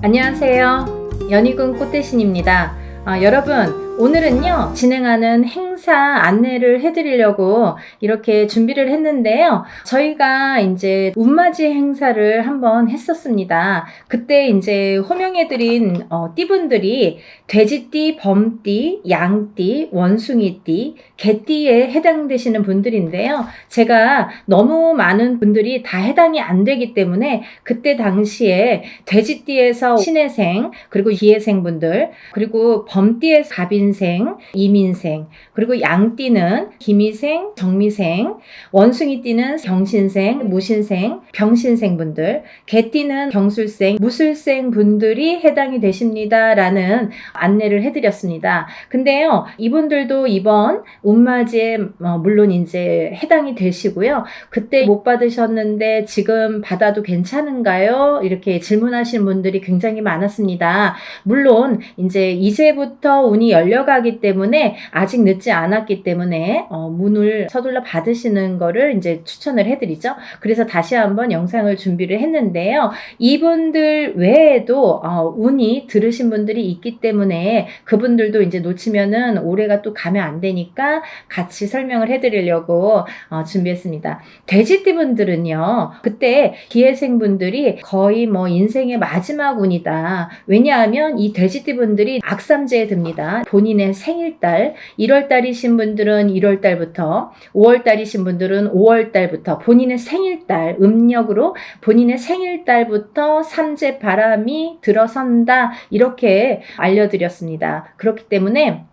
안녕하세요. 연희군 꽃대신입니다. 여러분, 오늘은요, 진행하는 행사 안내를 해드리려고 이렇게 준비를 했는데요. 저희가 이제 운맞이 행사를 한번 했었습니다. 그때 이제 호명해드린 띠분들이 돼지띠, 범띠, 양띠, 원숭이띠, 개띠에 해당되시는 분들인데요. 제가 너무 많은 분들이 다 해당이 안 되기 때문에 그때 당시에 돼지띠에서 신해생, 그리고 기해생 분들, 그리고 범띠에서 갑인생, 이민생, 그리고 양띠는 기미생, 정미생, 원숭이띠는 경신생, 무신생, 병신생 분들, 개띠는 경술생, 무술생 분들이 해당이 되십니다라는 안내를 해드렸습니다. 근데요, 이분들도 이번 운맞이에 물론 이제 해당이 되시고요. 그때 못 받으셨는데 지금 받아도 괜찮은가요? 이렇게 질문하시는 분들이 굉장히 많았습니다. 물론 이제부터 운이 열려가기 때문에 아직 늦지 않았기 때문에 문을 서둘러 받으시는 거를 이제 추천을 해드리죠. 그래서 다시 한번 영상을 준비를 했는데요. 이분들 외에도 운이 들으신 분들이 있기 때문에 그분들도 이제 놓치면은 올해가 또 가면 안 되니까 같이 설명을 해드리려고 준비했습니다. 돼지띠 분들은요, 그때 기해생 분들이 거의 인생의 마지막 운이다. 왜냐하면 이 돼지띠 분들이 악삼재에 듭니다. 본인의 생일달, 1월달이신 분들은 1월달부터, 5월달이신 분들은 5월달부터 본인의 생일달, 음력으로 본인의 생일달부터 삼재 바람이 들어선다. 이렇게 알려드렸습니다. 그렇기 때문에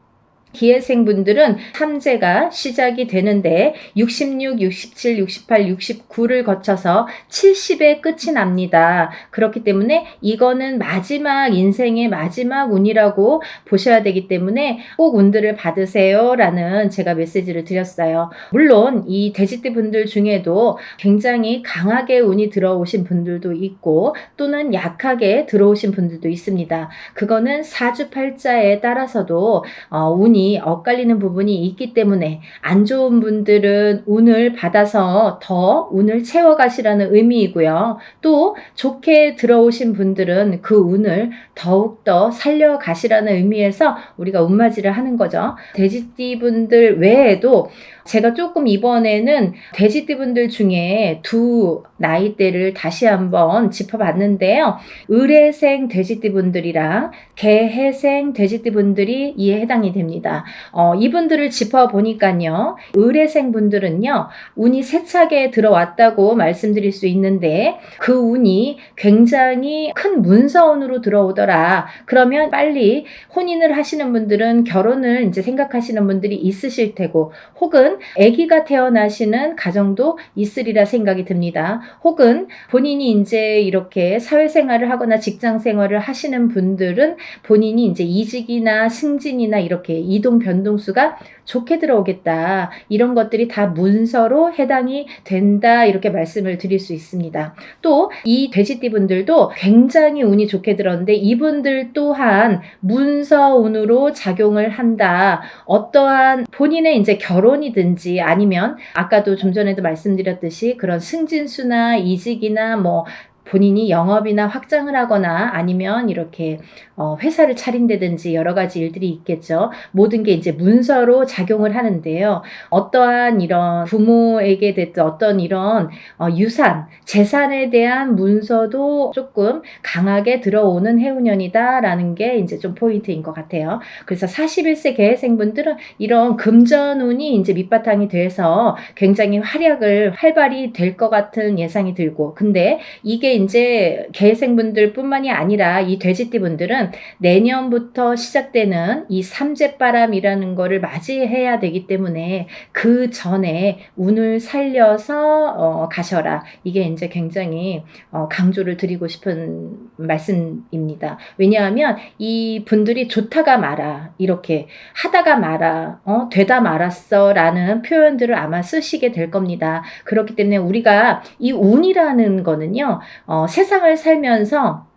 기해생 분들은 삼재가 시작이 되는데 66, 67, 68, 69를 거쳐서 70에 끝이 납니다. 그렇기 때문에 이거는 인생의 마지막 운이라고 보셔야 되기 때문에 꼭 운들을 받으세요 라는 제가 메시지를 드렸어요. 물론 이 돼지띠 분들 중에도 굉장히 강하게 운이 들어오신 분들도 있고 또는 약하게 들어오신 분들도 있습니다. 그거는 사주팔자에 따라서도 운이 엇갈리는 부분이 있기 때문에 안 좋은 분들은 운을 받아서 더 운을 채워가시라는 의미이고요. 또 좋게 들어오신 분들은 그 운을 더욱더 살려가시라는 의미에서 우리가 운맞이를 하는 거죠. 돼지띠 분들 외에도 제가 조금 이번에는 돼지띠 분들 중에 두 나이대를 다시 한번 짚어봤는데요. 을해생 돼지띠 분들이랑 개해생 돼지띠 분들이 이에 해당이 됩니다. 이분들을 짚어보니까요. 을해생 분들은요. 운이 세차게 들어왔다고 말씀드릴 수 있는데 그 운이 굉장히 큰 문서운으로 들어오더라. 그러면 빨리 혼인을 하시는 분들은 결혼을 이제 생각하시는 분들이 있으실 테고 혹은 아기가 태어나시는 가정도 있으리라 생각이 듭니다. 혹은 본인이 이제 이렇게 사회생활을 하거나 직장생활을 하시는 분들은 본인이 이제 이직이나 승진이나 이렇게 이동 변동수가 좋게 들어오겠다. 이런 것들이 다 문서로 해당이 된다. 이렇게 말씀을 드릴 수 있습니다. 또 이 돼지띠 분들도 굉장히 운이 좋게 들었는데 이분들 또한 문서운으로 작용을 한다. 어떠한 본인의 이제 결혼이든지 아니면 아까도 좀 전에도 말씀드렸듯이 그런 승진수나 이직이나 본인이 영업이나 확장을 하거나 아니면 이렇게 회사를 차린다든지 여러 가지 일들이 있겠죠. 모든 게 이제 문서로 작용을 하는데요. 어떠한 이런 부모에게 됐든 어떤 이런 유산, 재산에 대한 문서도 조금 강하게 들어오는 해운년이다라는 게 이제 좀 포인트인 것 같아요. 그래서 41세 개해생분들은 이런 금전운이 이제 밑바탕이 돼서 굉장히 활발히 될 것 같은 예상이 들고 근데 이게 이제 개해생분들 뿐만이 아니라 이 돼지띠 분들은 내년부터 시작되는 이 삼재바람이라는 거를 맞이해야 되기 때문에 그 전에 운을 살려서 가셔라. 이게 이제 굉장히 강조를 드리고 싶은 말씀입니다. 왜냐하면 이 분들이 좋다가 말아, 이렇게 하다가 말아, 되다 말았어 라는 표현들을 아마 쓰시게 될 겁니다. 그렇기 때문에 우리가 이 운이라는 거는요, 세상을 살면서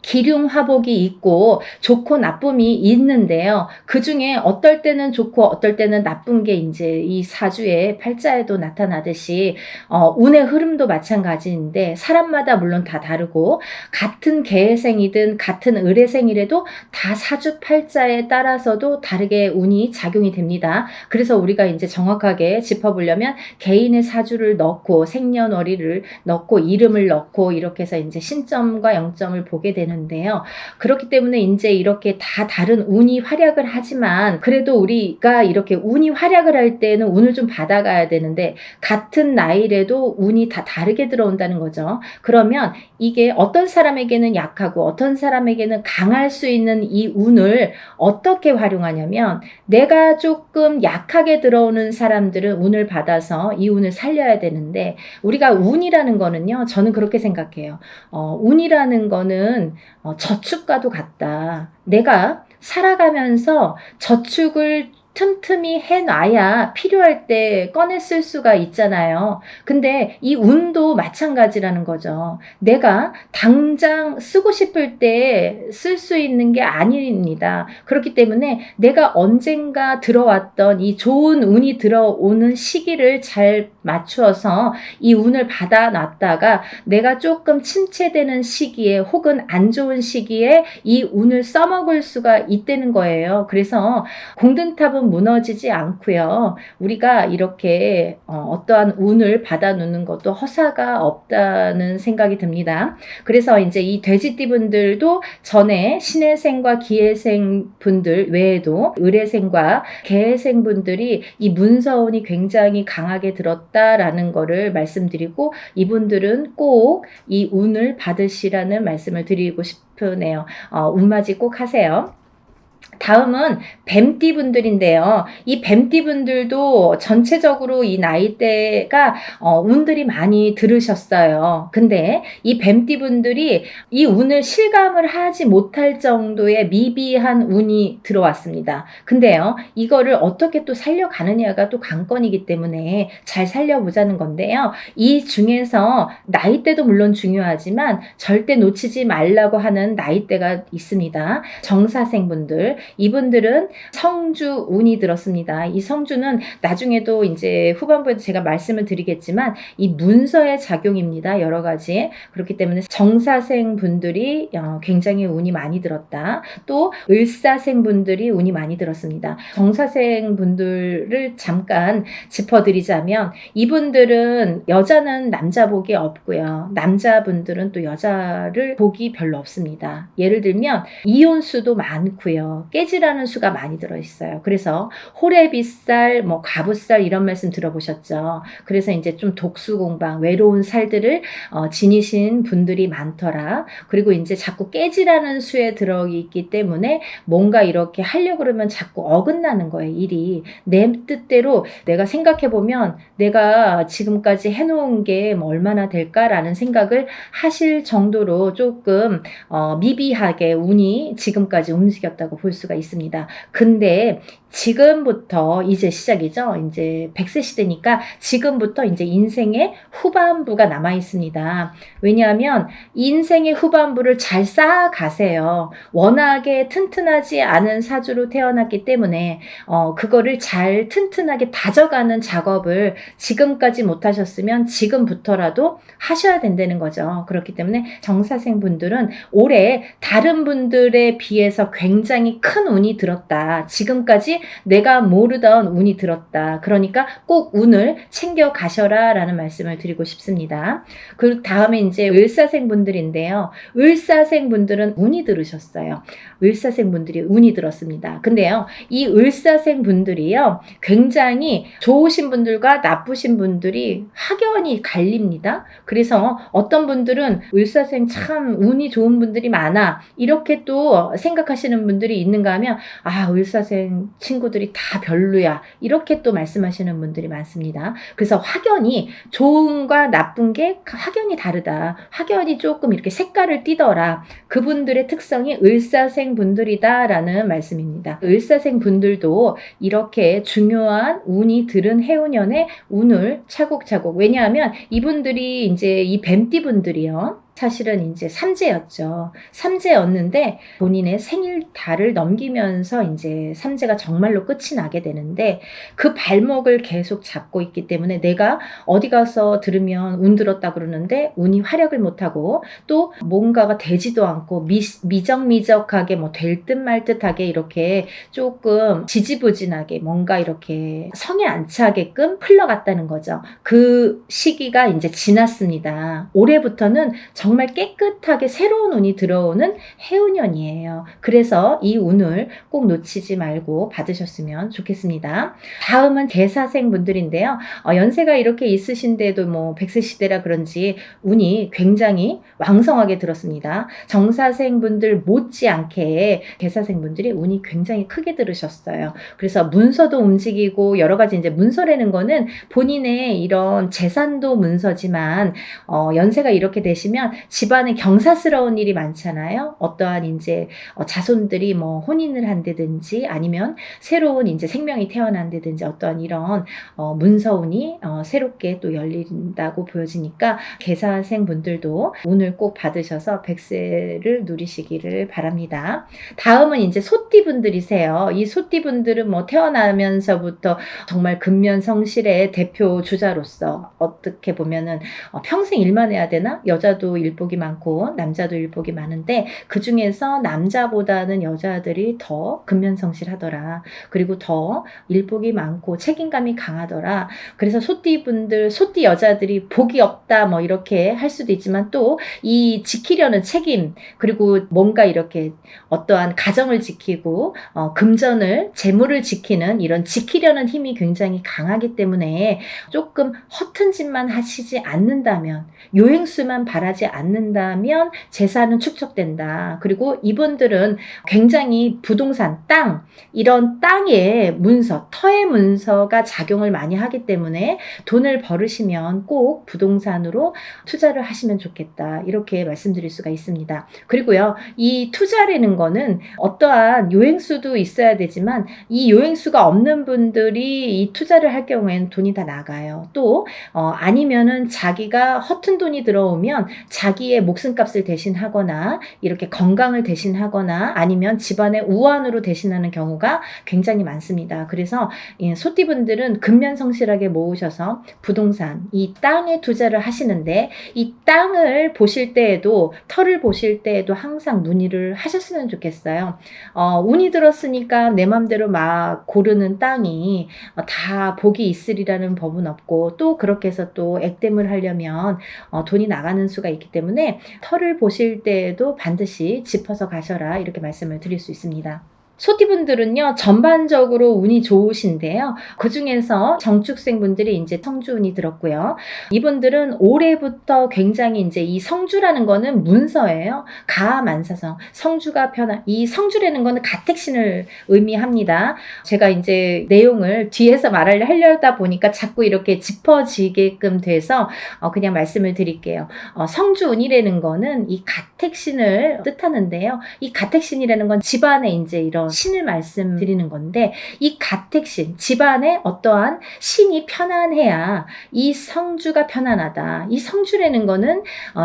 기륭화복이 있고 좋고 나쁨이 있는데요. 그 중에 어떨 때는 좋고 어떨 때는 나쁜 게 이제 이 사주의 팔자에도 나타나듯이 운의 흐름도 마찬가지인데 사람마다 물론 다 다르고 같은 계생이든 같은 을해생이라도 다 사주 팔자에 따라서도 다르게 운이 작용이 됩니다. 그래서 우리가 이제 정확하게 짚어보려면 개인의 사주를 넣고 생년월일을 넣고 이름을 넣고 이렇게 해서 이제 신점과 영점을 보게 되는데요. 그렇기 때문에 이제 이렇게 다 다른 운이 활약을 하지만 그래도 우리가 이렇게 운이 활약을 할 때는 운을 좀 받아가야 되는데 같은 나이라도 운이 다 다르게 들어온다는 거죠. 그러면 이게 어떤 사람에게는 약하고 어떤 사람에게는 강할 수 있는 이 운을 어떻게 활용하냐면 내가 조금 약하게 들어오는 사람들은 운을 받아서 이 운을 살려야 되는데 우리가 운이라는 거는요. 저는 그렇게 생각해요. 운이라는 거는 저축과도 같다. 내가 살아가면서 저축을 틈틈이 해놔야 필요할 때 꺼내 쓸 수가 있잖아요. 근데 이 운도 마찬가지라는 거죠. 내가 당장 쓰고 싶을 때 쓸 수 있는 게 아닙니다. 그렇기 때문에 내가 언젠가 들어왔던 이 좋은 운이 들어오는 시기를 잘 맞추어서 이 운을 받아놨다가 내가 조금 침체되는 시기에 혹은 안 좋은 시기에 이 운을 써먹을 수가 있다는 거예요. 그래서 공든탑은 무너지지 않고요. 우리가 이렇게 어떠한 운을 받아놓는 것도 허사가 없다는 생각이 듭니다. 그래서 이제 이 돼지띠분들도 전에 신해생과 기해생 분들 외에도 을해생과 개해생 분들이 이 문서운이 굉장히 강하게 들었다라는 거를 말씀드리고 이분들은 꼭 이 운을 받으시라는 말씀을 드리고 싶으네요. 운맞이 꼭 하세요. 다음은 뱀띠 분들인데요. 이 뱀띠 분들도 전체적으로 이 나이대가 운들이 많이 들으셨어요. 근데 이 뱀띠 분들이 이 운을 실감을 하지 못할 정도의 미비한 운이 들어왔습니다. 근데요, 이거를 어떻게 또 살려가느냐가 또 관건이기 때문에 잘 살려보자는 건데요. 이 중에서 나이대도 물론 중요하지만 절대 놓치지 말라고 하는 나이대가 있습니다. 정사생 분들, 이분들은 성주 운이 들었습니다. 이 성주는 나중에도 이제 후반부에도 제가 말씀을 드리겠지만 이 문서의 작용입니다. 여러 가지. 그렇기 때문에 정사생 분들이 굉장히 운이 많이 들었다. 또 을사생 분들이 운이 많이 들었습니다. 정사생 분들을 잠깐 짚어드리자면 이분들은 여자는 남자 복이 없고요. 남자분들은 또 여자를 복이 별로 없습니다. 예를 들면 이혼수도 많고요. 깨지라는 수가 많이 들어있어요. 그래서 호래비살, 가부살 이런 말씀 들어보셨죠. 그래서 이제 좀 독수공방, 외로운 살들을 지니신 분들이 많더라. 그리고 이제 자꾸 깨지라는 수에 들어있기 때문에 뭔가 이렇게 하려고 그러면 자꾸 어긋나는 거예요. 일이. 내 뜻대로 내가 생각해보면 내가 지금까지 해놓은 게 얼마나 될까라는 생각을 하실 정도로 조금 미비하게 운이 지금까지 움직였다고 볼 수가 있습니다. 근데 지금부터 이제 시작이죠. 이제 100세 시대니까 지금부터 이제 인생의 후반부가 남아 있습니다. 왜냐하면 인생의 후반부를 잘 쌓아가세요. 워낙에 튼튼하지 않은 사주로 태어났기 때문에 그거를 잘 튼튼하게 다져가는 작업을 지금까지 못하셨으면 지금부터라도 하셔야 된다는 거죠. 그렇기 때문에 정사생 분들은 올해 다른 분들에 비해서 굉장히 큰 운이 들었다. 지금까지 내가 모르던 운이 들었다. 그러니까 꼭 운을 챙겨 가셔라 라는 말씀을 드리고 싶습니다. 그 다음에 이제 을사생 분들인데요. 을사생 분들은 운이 들으셨어요. 을사생 분들이 운이 들었습니다. 근데요, 이 을사생 분들이요, 굉장히 좋으신 분들과 나쁘신 분들이 확연히 갈립니다. 그래서 어떤 분들은 을사생 참 운이 좋은 분들이 많아. 이렇게 또 생각하시는 분들이 있는가 하면 을사생 친구들이 다 별로야. 이렇게 또 말씀하시는 분들이 많습니다. 그래서 확연히 좋은과 나쁜 게 확연히 다르다. 확연히 조금 이렇게 색깔을 띠더라. 그분들의 특성이 을사생 분들이다라는 말씀입니다. 을사생 분들도 이렇게 중요한 운이 들은 해운년에 운을 차곡차곡, 왜냐하면 이분들이 이제 이 뱀띠 분들이요. 사실은 이제 삼재였죠. 삼재였는데 본인의 생일 달을 넘기면서 이제 삼재가 정말로 끝이 나게 되는데 그 발목을 계속 잡고 있기 때문에 내가 어디 가서 들으면 운 들었다 그러는데 운이 활약을 못하고 또 뭔가가 되지도 않고 미적미적하게 뭐 될 듯 말 듯하게 이렇게 조금 지지부진하게 뭔가 이렇게 성에 안 차게끔 흘러갔다는 거죠. 그 시기가 이제 지났습니다. 올해부터는 정말 깨끗하게 새로운 운이 들어오는 해운년이에요. 그래서 이 운을 꼭 놓치지 말고 받으셨으면 좋겠습니다. 다음은 개사생 분들인데요. 연세가 이렇게 있으신데도 뭐 100세 시대라 그런지 운이 굉장히 왕성하게 들었습니다. 정사생 분들 못지않게 개사생 분들이 운이 굉장히 크게 들으셨어요. 그래서 문서도 움직이고 여러 가지 이제 문서라는 거는 본인의 이런 재산도 문서지만 연세가 이렇게 되시면 집안에 경사스러운 일이 많잖아요. 어떠한 이제 자손들이 뭐 혼인을 한다든지 아니면 새로운 이제 생명이 태어난다든지 어떠한 이런 문서운이 새롭게 또 열린다고 보여지니까 개사생 분들도 운을 꼭 받으셔서 100세를 누리시기를 바랍니다. 다음은 이제 소띠 분들이세요. 이 소띠 분들은 뭐 태어나면서부터 정말 근면성실의 대표 주자로서 어떻게 보면은 평생 일만 해야 되나? 여자도 일복이 많고 남자도 일복이 많은데 그 중에서 남자보다는 여자들이 더 근면성실하더라. 그리고 더 일복이 많고 책임감이 강하더라. 그래서 소띠분들, 소띠 여자들이 복이 없다 뭐 이렇게 할 수도 있지만 또 이 지키려는 책임 그리고 뭔가 이렇게 어떠한 가정을 지키고 금전을 재물을 지키는 이런 지키려는 힘이 굉장히 강하기 때문에 조금 허튼 짓만 하시지 않는다면 요행수만 바라지 않는다면 재산은 축적된다. 그리고 이분들은 굉장히 부동산, 땅 이런 땅의 문서, 터의 문서가 작용을 많이 하기 때문에 돈을 벌으시면 꼭 부동산으로 투자를 하시면 좋겠다. 이렇게 말씀드릴 수가 있습니다. 그리고요, 이 투자라는 거는 어떠한 요행수도 있어야 되지만 이 요행수가 없는 분들이 이 투자를 할 경우에는 돈이 다 나가요. 또 아니면은 자기가 허튼 돈이 들어오면 자기의 목숨값을 대신하거나 이렇게 건강을 대신하거나 아니면 집안의 우환으로 대신하는 경우가 굉장히 많습니다. 그래서 소띠분들은 근면성실하게 모으셔서 부동산, 이 땅에 투자를 하시는데 이 땅을 보실 때에도 터를 보실 때에도 항상 문의를 하셨으면 좋겠어요. 운이 들었으니까 내 맘대로 막 고르는 땅이 다 복이 있으리라는 법은 없고 또 그렇게 해서 또 액땜을 하려면 돈이 나가는 수가 있기 때문에 터를 보실 때에도 반드시 짚어서 가셔라 이렇게 말씀을 드릴 수 있습니다. 소띠분들은요, 전반적으로 운이 좋으신데요. 그 중에서 정축생 분들이 이제 성주운이 들었고요. 이분들은 올해부터 굉장히 이제 이 성주라는 거는 문서예요. 가만사성. 성주가 이 성주라는 거는 가택신을 의미합니다. 제가 이제 내용을 뒤에서 말을 하려다 보니까 자꾸 이렇게 짚어지게끔 돼서 그냥 말씀을 드릴게요. 성주운이라는 거는 이 가택신을 뜻하는데요. 이 가택신이라는 건 집안에 이제 이런 신을 말씀드리는 건데 이 가택신, 집안에 어떠한 신이 편안해야 이 성주가 편안하다. 이 성주라는 거는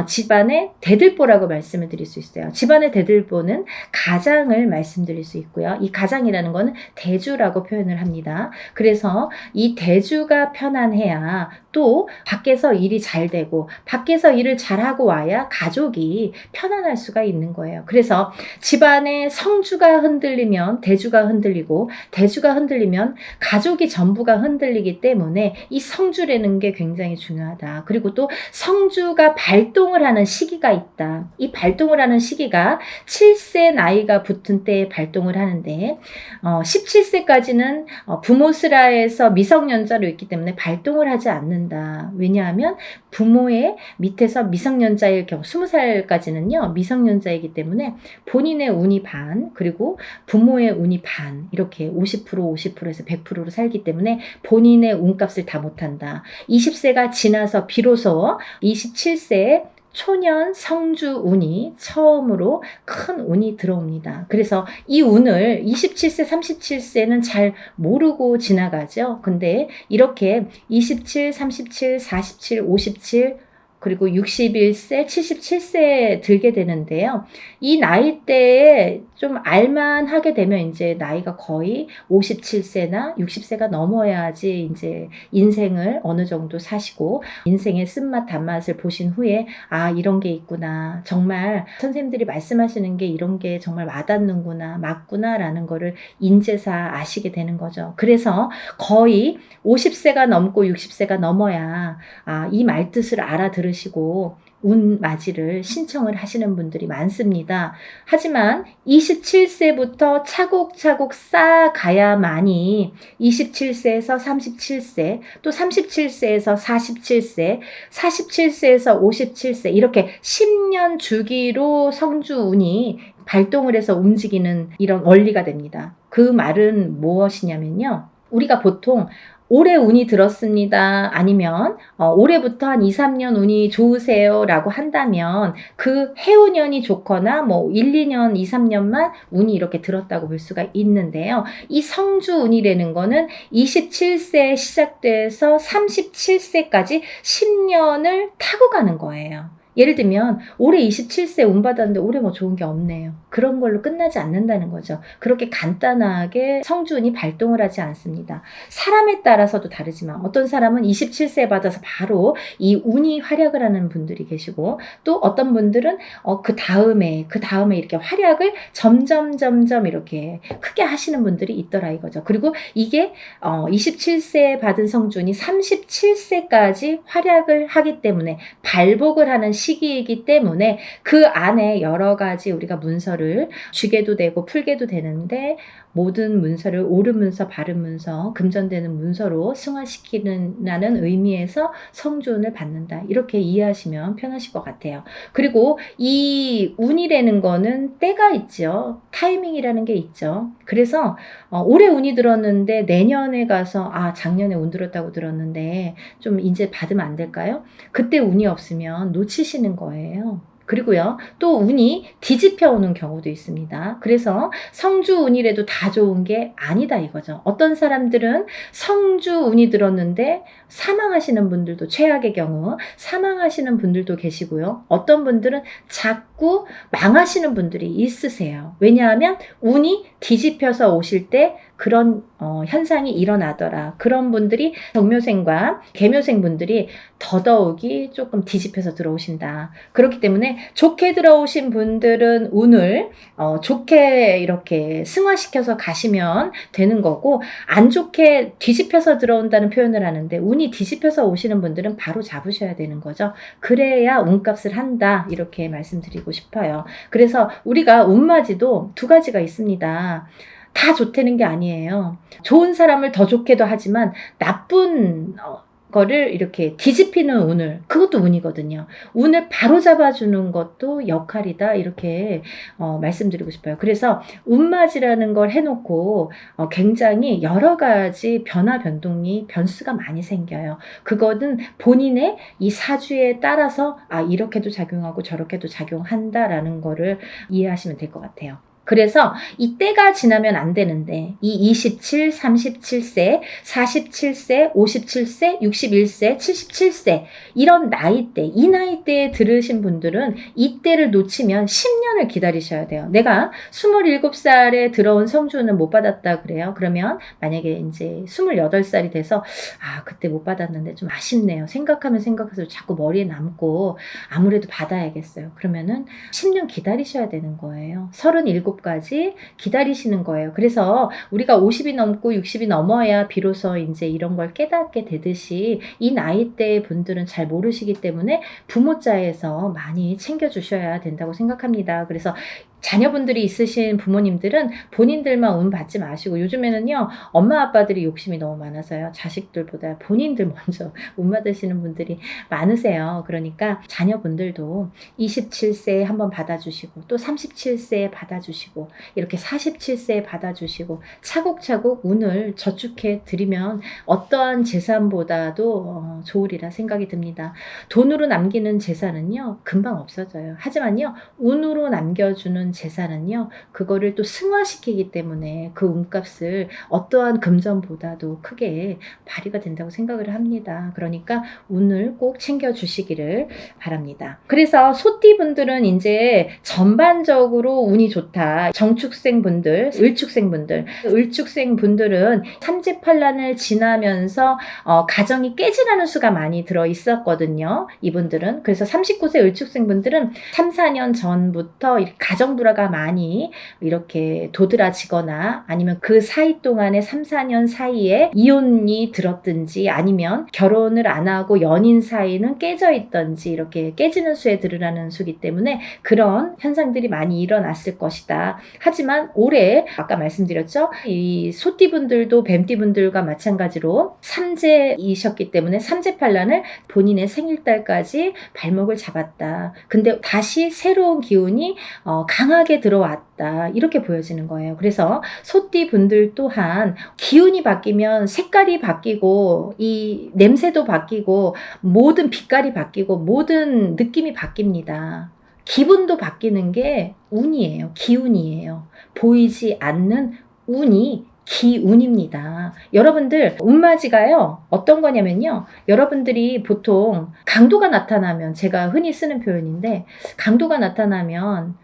집안의 대들보라고 말씀을 드릴 수 있어요. 집안의 대들보는 가장을 말씀드릴 수 있고요. 이 가장이라는 거는 대주라고 표현을 합니다. 그래서 이 대주가 편안해야 또 밖에서 일이 잘 되고 밖에서 일을 잘하고 와야 가족이 편안할 수가 있는 거예요. 그래서 집안의 성주가 흔들리면 대주가 흔들리고 대주가 흔들리면 가족이 전부가 흔들리기 때문에 이 성주라는 게 굉장히 중요하다. 그리고 또 성주가 발동을 하는 시기가 있다. 이 발동을 하는 시기가 7세 나이가 붙은 때에 발동을 하는데 17세까지는 부모스라에서 미성년자로 있기 때문에 발동을 하지 않는다. 왜냐하면 부모의 밑에서 미성년자일 경우 20살까지는요 미성년자이기 때문에 본인의 운이 반 그리고 부모의 운이 반 이렇게 50% 50%에서 100%로 살기 때문에 본인의 운값을 다 못한다. 20세가 지나서 비로소 27세에 초년 성주 운이 처음으로 큰 운이 들어옵니다. 그래서 이 운을 27세, 37세는 잘 모르고 지나가죠. 근데 이렇게 27, 37, 47, 57 그리고 61세, 77세에 들게 되는데요. 이 나이대에 좀 알만하게 되면 이제 나이가 거의 57세나 60세가 넘어야지 이제 인생을 어느 정도 사시고 인생의 쓴맛 단맛을 보신 후에 아, 이런 게 있구나. 정말 선생님들이 말씀하시는 게 이런 게 정말 와닿는구나. 맞구나라는 거를 인제사 아시게 되는 거죠. 그래서 거의 50세가 넘고 60세가 넘어야 이 말뜻을 알아들으시고 운맞이를 신청을 하시는 분들이 많습니다. 하지만 27세부터 차곡차곡 쌓아가야만이 27세에서 37세, 또 37세에서 47세, 47세에서 57세 이렇게 10년 주기로 성주운이 발동을 해서 움직이는 이런 원리가 됩니다. 그 말은 무엇이냐면요. 우리가 보통 올해 운이 들었습니다. 아니면 올해부터 한 2, 3년 운이 좋으세요 라고 한다면 그 해운년이 좋거나 뭐 1, 2년, 2, 3년만 운이 이렇게 들었다고 볼 수가 있는데요. 이 성주운이라는 거는 27세에 시작돼서 37세까지 10년을 타고 가는 거예요. 예를 들면 올해 27세 운 받았는데 올해 뭐 좋은 게 없네요. 그런 걸로 끝나지 않는다는 거죠. 그렇게 간단하게 성주운이 발동을 하지 않습니다. 사람에 따라서도 다르지만 어떤 사람은 27세 받아서 바로 이 운이 활약을 하는 분들이 계시고 또 어떤 분들은 그 다음에 이렇게 활약을 점점 이렇게 크게 하시는 분들이 있더라 이거죠. 그리고 이게 27세 받은 성주운이 37세까지 활약을 하기 때문에 발복을 하는 시기이기 때문에 그 안에 여러 가지 우리가 문서를 쥐게도 되고 풀게도 되는데 모든 문서를 옳은 문서, 바른 문서, 금전되는 문서로 승화시키는 의미에서 성주운을 받는다. 이렇게 이해하시면 편하실 것 같아요. 그리고 이 운이라는 거는 때가 있죠. 타이밍이라는 게 있죠. 그래서 올해 운이 들었는데 내년에 가서 작년에 운 들었다고 들었는데 좀 이제 받으면 안 될까요? 그때 운이 없으면 놓치시는 거예요. 그리고요, 또 운이 뒤집혀 오는 경우도 있습니다. 그래서 성주운이라도 다 좋은 게 아니다 이거죠. 어떤 사람들은 성주운이 들었는데 사망하시는 분들도 최악의 경우 사망하시는 분들도 계시고요. 어떤 분들은 자꾸 망하시는 분들이 있으세요. 왜냐하면 운이 뒤집혀서 오실 때 그런 현상이 일어나더라. 그런 분들이 정묘생과 계묘생 분들이 더더욱이 조금 뒤집혀서 들어오신다. 그렇기 때문에 좋게 들어오신 분들은 운을 좋게 이렇게 승화시켜서 가시면 되는 거고 안 좋게 뒤집혀서 들어온다는 표현을 하는데 운이 뒤집혀서 오시는 분들은 바로 잡으셔야 되는 거죠. 그래야 운값을 한다. 이렇게 말씀드리고 싶어요. 그래서 우리가 운맞이도 두 가지가 있습니다. 다 좋다는 게 아니에요. 좋은 사람을 더 좋게도 하지만 나쁜 거를 이렇게 뒤집히는 운을, 그것도 운이거든요. 운을 바로 잡아주는 것도 역할이다. 이렇게 말씀드리고 싶어요. 그래서 운맞이라는 걸 해놓고 굉장히 여러 가지 변화 변동이 변수가 많이 생겨요. 그거는 본인의 이 사주에 따라서 이렇게도 작용하고 저렇게도 작용한다라는 거를 이해하시면 될 것 같아요. 그래서 이 때가 지나면 안 되는데 이 27, 37세, 47세, 57세, 61세, 77세 이런 나이대, 이 나이대에 들으신 분들은 이 때를 놓치면 10년을 기다리셔야 돼요. 내가 27살에 들어온 성주운을 못 받았다 그래요. 그러면 만약에 이제 28살이 돼서 그때 못 받았는데 좀 아쉽네요. 생각하면 생각해서 자꾸 머리에 남고 아무래도 받아야겠어요. 그러면은 10년 기다리셔야 되는 거예요. 37까지 기다리시는 거예요. 그래서 우리가 50이 넘고 60이 넘어야 비로소 이제 이런 걸 깨닫게 되듯이 이 나이대 분들은 잘 모르시기 때문에 부모자에서 많이 챙겨주셔야 된다고 생각합니다. 그래서 자녀분들이 있으신 부모님들은 본인들만 운 받지 마시고 요즘에는요 엄마 아빠들이 욕심이 너무 많아서요 자식들보다 본인들 먼저 운 받으시는 분들이 많으세요. 그러니까 자녀분들도 27세에 한번 받아주시고 또 37세에 받아주시고 받아주시고 이렇게 47세에 받아주시고 차곡차곡 운을 저축해 드리면 어떠한 재산보다도 좋으리라 생각이 듭니다. 돈으로 남기는 재산은요 금방 없어져요. 하지만요 운으로 남겨주는 재산은요 그거를 또 승화시키기 때문에 그 운값을 어떠한 금전보다도 크게 발휘가 된다고 생각을 합니다. 그러니까 운을 꼭 챙겨주시기를 바랍니다. 그래서 소띠분들은 이제 전반적으로 운이 좋다. 정축생분들, 을축생분들은 삼재팔란을 지나면서 가정이 깨지라는 수가 많이 들어 있었거든요. 이분들은. 그래서 39세 을축생분들은 3, 4년 전부터 가정 불화가 많이 이렇게 도드라지거나 아니면 그 사이 동안에 3, 4년 사이에 이혼이 들었든지 아니면 결혼을 안 하고 연인 사이는 깨져 있던지 이렇게 깨지는 수에 들으라는 수기 때문에 그런 현상들이 많이 일어났을 것이다. 하지만 올해 아까 말씀드렸죠. 이 소띠분들도 뱀띠분들과 마찬가지로 삼재이셨기 때문에 삼재팔란을 본인의 생일달까지 발목을 잡았다. 근데 다시 새로운 기운이 강하게 들어왔다. 이렇게 보여지는 거예요. 그래서 소띠분들 또한 기운이 바뀌면 색깔이 바뀌고 이 냄새도 바뀌고 모든 빛깔이 바뀌고 모든 느낌이 바뀝니다. 기분도 바뀌는 게 운이에요. 기운이에요. 보이지 않는 운이 기운입니다. 여러분들 운맞이가요 어떤 거냐면요 여러분들이 보통 강도가 나타나면 제가 흔히 쓰는 표현인데 강도가 나타나면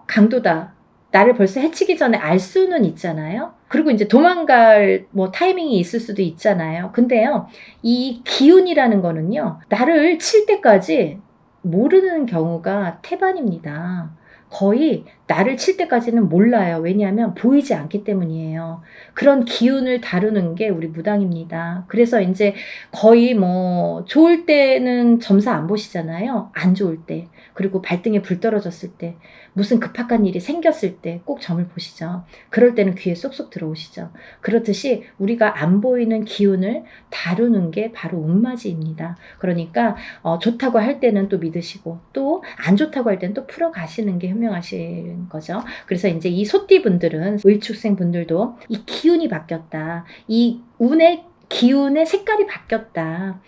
강도다 나를 벌써 해치기 전에 알 수는 있잖아요. 그리고 이제 도망갈 타이밍이 있을 수도 있잖아요. 근데요 이 기운이라는 거는요 나를 칠 때까지 모르는 경우가 태반입니다. 거의 나를 칠 때까지는 몰라요. 왜냐하면 보이지 않기 때문이에요. 그런 기운을 다루는 게 우리 무당입니다. 그래서 이제 거의 좋을 때는 점사 안 보시잖아요. 안 좋을 때. 그리고 발등에 불 떨어졌을 때, 무슨 급박한 일이 생겼을 때 꼭 점을 보시죠. 그럴 때는 귀에 쏙쏙 들어오시죠. 그렇듯이 우리가 안 보이는 기운을 다루는 게 바로 운맞이입니다. 그러니까 좋다고 할 때는 또 믿으시고 또 안 좋다고 할 때는 또 풀어가시는 게 현명하신 거죠. 그래서 이제 이 소띠분들은 을축생 분들도 이 기운이 바뀌었다. 이 운의 기운의 색깔이 바뀌었다.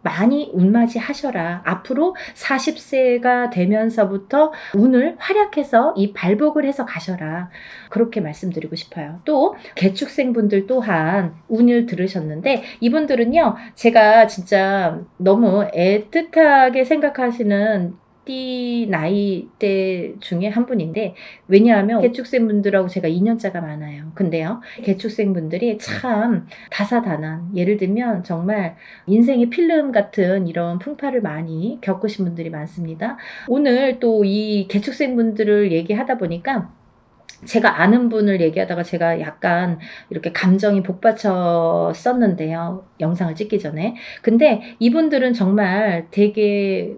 많이 운맞이 하셔라. 앞으로 40세가 되면서부터 운을 활약해서 이 발복을 해서 가셔라. 그렇게 말씀드리고 싶어요. 또 개축생분들 또한 운을 들으셨는데 이분들은요. 제가 진짜 너무 애틋하게 생각하시는 띠 나이대 중에 한 분인데 왜냐하면 개축생분들하고 제가 2년차가 많아요. 근데요. 개축생분들이 참 다사다난 예를 들면 정말 인생의 필름 같은 이런 풍파를 많이 겪으신 분들이 많습니다. 오늘 또 이 개축생분들을 얘기하다 보니까 제가 아는 분을 얘기하다가 제가 약간 이렇게 감정이 복받쳤었는데요. 영상을 찍기 전에. 근데 이분들은 정말 되게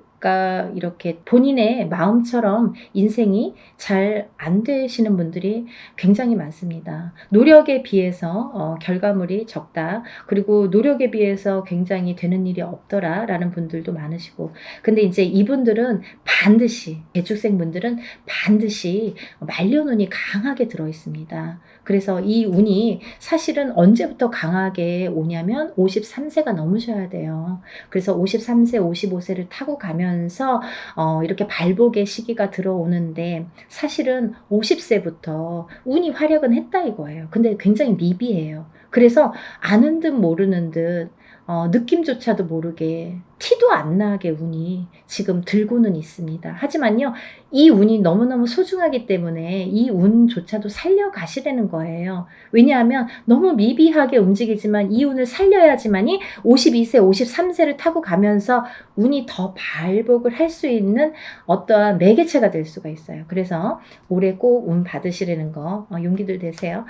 이렇게 본인의 마음처럼 인생이 잘 안 되시는 분들이 굉장히 많습니다. 노력에 비해서 결과물이 적다. 그리고 노력에 비해서 굉장히 되는 일이 없더라 라는 분들도 많으시고 근데 이제 이분들은 반드시 개축생분들은 반드시 말년운이 강하게 들어 있습니다. 그래서 이 운이 사실은 언제부터 강하게 오냐면 53세가 넘으셔야 돼요. 그래서 53세, 55세를 타고 가면서 이렇게 발복의 시기가 들어오는데 사실은 50세부터 운이 활약은 했다 이거예요. 근데 굉장히 미비해요. 그래서 아는 듯 모르는 듯 느낌조차도 모르게 티도 안 나게 운이 지금 들고는 있습니다. 하지만요. 이 운이 너무너무 소중하기 때문에 이 운조차도 살려가시라는 거예요. 왜냐하면 너무 미비하게 움직이지만 이 운을 살려야지만이 52세, 53세를 타고 가면서 운이 더 발복을 할 수 있는 어떠한 매개체가 될 수가 있어요. 그래서 올해 꼭 운 받으시라는 거 용기들 되세요.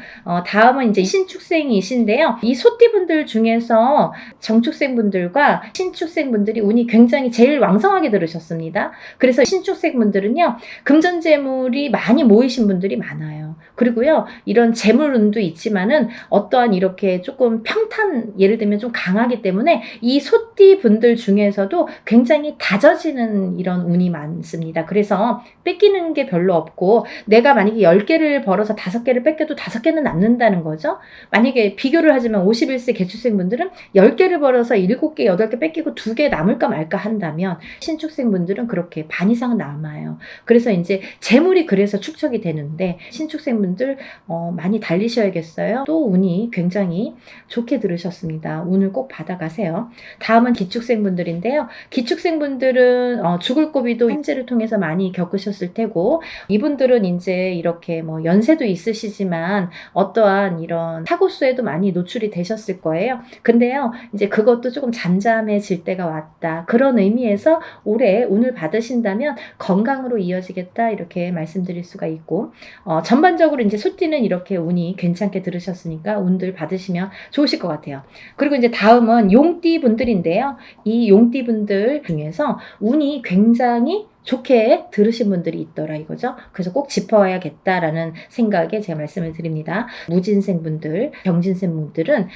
다음은 이제 신축생이신데요. 이 소띠분들 중에서 정축생분들과 신축생분들 분들이 운이 굉장히 제일 왕성하게 들으셨습니다. 그래서 신축생 분들은요, 금전재물이 많이 모이신 분들이 많아요. 그리고요, 이런 재물운도 있지만은 어떠한 이렇게 조금 평탄, 예를 들면 좀 강하기 때문에 이 소띠 분들 중에서도 굉장히 다져지는 이런 운이 많습니다. 그래서 뺏기는 게 별로 없고, 내가 만약에 10개를 벌어서 5개를 뺏겨도 5개는 남는다는 거죠. 만약에 비교를 하자면 51세 개축생 분들은 10개를 벌어서 7개, 8개 뺏기고 2개 남을까 말까 한다면, 신축생 분들은 그렇게 반 이상은 남아요. 그래서 이제 재물이 그래서 축적이 되는데, 신축생 분들 많이 달리셔야겠어요. 또 운이 굉장히 좋게 들으셨습니다. 운을 꼭 받아가세요. 다음은 기축생 분들인데요. 기축생 분들은 죽을 고비도 현재를 통해서 많이 겪으셨을 테고, 이분들은 이제 이렇게 뭐 연세도 있으시지만 어떠한 이런 사고수에도 많이 노출이 되셨을 거예요. 근데요, 이제 그것도 조금 잠잠해질 때가 왔다. 그런 의미에서 올해 운을 받으신다면 건강으로 이어지겠다, 이렇게 말씀드릴 수가 있고, 전반적으로 이제 소띠는 이렇게 운이 괜찮게 들으셨으니까 운들 받으시면 좋으실 것 같아요. 그리고 이제 다음은 용띠 분들인데요. 이 용띠 분들 중에서 운이 굉장히 좋게 들으신 분들이 있더라 이거죠. 그래서 꼭 짚어야겠다라는 생각에 제가 말씀을 드립니다. 무진생 분들, 병진생 분들은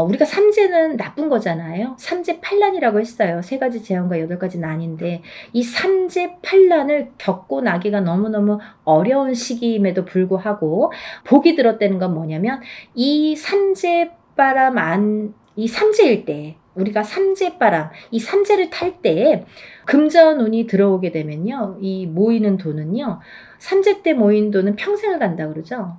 우리가 삼재는 나쁜 거잖아요. 삼재팔란이라고 했어요. 3가지 재앙과 8가지 난인데, 이 삼재팔란을 겪고 나기가 너무너무 어려운 시기임에도 불구하고 복이 들었다는 건 뭐냐면, 이 삼재바람 이 삼재일 때, 우리가 삼재바람, 이 삼재를 탈 때에 금전운이 들어오게 되면요, 이 모이는 돈은요, 삼재 때 모인 돈은 평생을 간다 그러죠.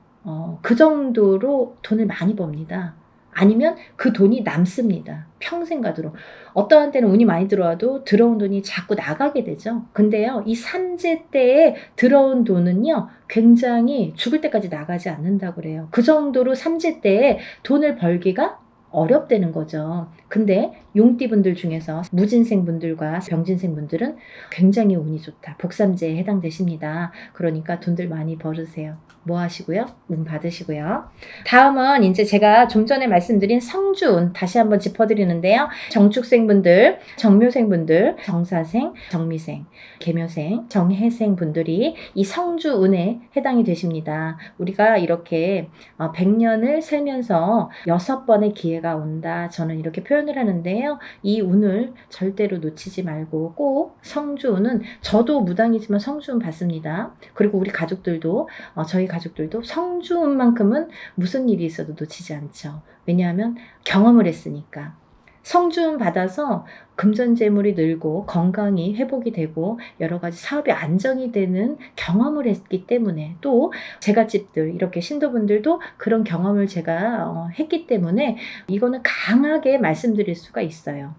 그 정도로 돈을 많이 법니다. 아니면 그 돈이 남습니다. 평생 가도록. 어떠한 때는 운이 많이 들어와도 들어온 돈이 자꾸 나가게 되죠. 근데요, 이 삼재 때에 들어온 돈은요, 굉장히 죽을 때까지 나가지 않는다고 그래요. 그 정도로 삼재 때에 돈을 벌기가 어렵다는 거죠. 근데 용띠분들 중에서 무진생분들과 병진생분들은 굉장히 운이 좋다. 복삼재에 해당되십니다. 그러니까 돈들 많이 벌으세요. 뭐 하시고요? 운 받으시고요. 다음은 이제 제가 좀 전에 말씀드린 성주운 다시 한번 짚어드리는데요. 정축생분들, 정묘생분들, 정사생, 정미생, 계묘생, 정해생 분들이 이 성주운에 해당이 되십니다. 우리가 이렇게 100년을 살면서 6번의 기회가 온다. 저는 이렇게 표현을 하는데요. 이 운을 절대로 놓치지 말고 꼭 성주운은, 저도 무당이지만 성주운 받습니다. 그리고 우리 가족들도, 저희 가족들도 성주운만큼은 무슨 일이 있어도 놓치지 않죠. 왜냐하면 경험을 했으니까. 성주운 받아서 금전재물이 늘고 건강이 회복이 되고 여러 가지 사업이 안정이 되는 경험을 했기 때문에, 또 제갓집들, 이렇게 신도분들도 그런 경험을 제가 했기 때문에 이거는 강하게 말씀드릴 수가 있어요.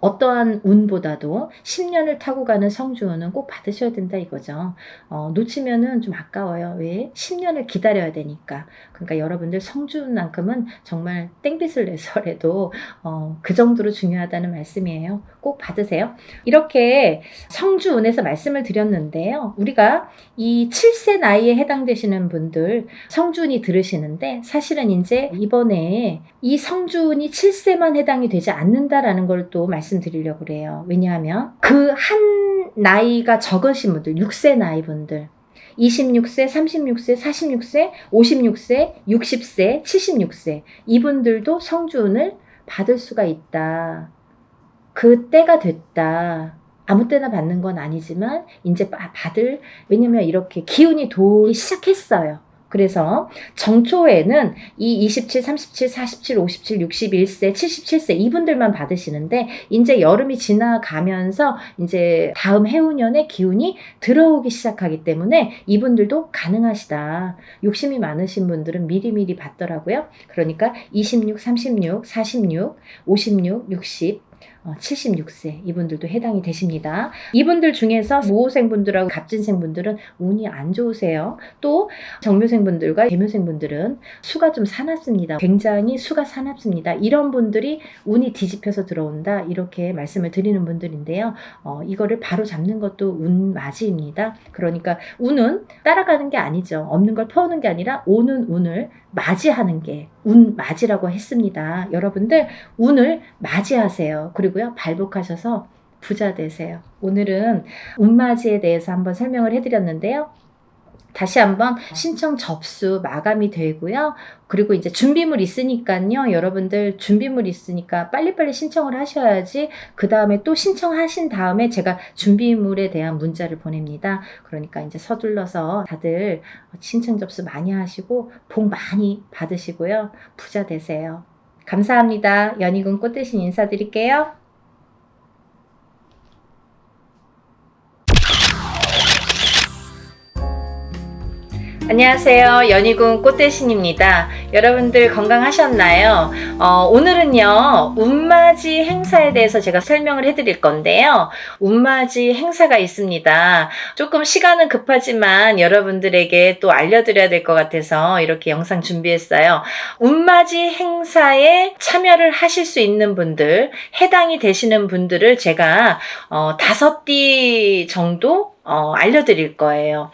어떠한 운보다도 10년을 타고 가는 성주운은 꼭 받으셔야 된다 이거죠. 놓치면은 좀 아까워요. 왜? 10년을 기다려야 되니까. 그러니까 여러분들 성주운만큼은 정말 땡빛을 내서라도 그 정도로 중요하다는 말씀이에요. 꼭 받으세요. 이렇게 성주운에서 말씀을 드렸는데요. 우리가 이 7세 나이에 해당되시는 분들 성주운이 들으시는데, 사실은 이제 이번에 이 성주운이 7세만 해당이 되지 않는다라는 걸 또 말씀드리려고 그래요. 왜냐하면 그 한 나이가 적으신 분들, 6세 나이 분들, 26세, 36세, 46세, 56세, 60세, 76세, 이분들도 성주운을 받을 수가 있다. 그 때가 됐다. 아무 때나 받는 건 아니지만 이제 받을, 왜냐면 이렇게 기운이 돌기 시작했어요. 그래서 정초에는 이 27, 37, 47, 57, 61세, 77세 이분들만 받으시는데, 이제 여름이 지나가면서 이제 다음 해운년에 기운이 들어오기 시작하기 때문에 이분들도 가능하시다. 욕심이 많으신 분들은 미리미리 받더라고요. 그러니까 26, 36, 46, 56, 60, 76세 이분들도 해당이 되십니다. 이분들 중에서 모호생분들하고 갑진생분들은 운이 안 좋으세요. 또 정묘생분들과 계묘생분들은 수가 좀 사납습니다. 굉장히 수가 사납습니다. 이런 분들이 운이 뒤집혀서 들어온다, 이렇게 말씀을 드리는 분들인데요. 이거를 바로 잡는 것도 운맞이입니다. 그러니까 운은 따라가는 게 아니죠. 없는 걸 퍼오는 게 아니라 오는 운을 맞이하는 게 운맞이라고 했습니다. 여러분들 운을 맞이하세요. 그리고 그리고요, 발복하셔서 부자 되세요. 오늘은 운맞이에 대해서 한번 설명을 해드렸는데요. 다시 한번 신청 접수 마감이 되고요. 그리고 이제 준비물 있으니까요. 여러분들 준비물 있으니까 빨리빨리 신청을 하셔야지 그 다음에 또 신청하신 다음에 제가 준비물에 대한 문자를 보냅니다. 그러니까 이제 서둘러서 다들 신청 접수 많이 하시고 복 많이 받으시고요. 부자 되세요. 감사합니다. 연희군 꽃대신 인사드릴게요. 안녕하세요. 연희군 꽃대신입니다. 여러분들 건강하셨나요? 오늘은요, 운맞이 행사에 대해서 제가 설명을 해드릴 건데요. 운맞이 행사가 있습니다. 조금 시간은 급하지만 여러분들에게 또 알려드려야 될 것 같아서 이렇게 영상 준비했어요. 운맞이 행사에 참여를 하실 수 있는 분들, 해당이 되시는 분들을 제가 5띠 정도 알려드릴 거예요.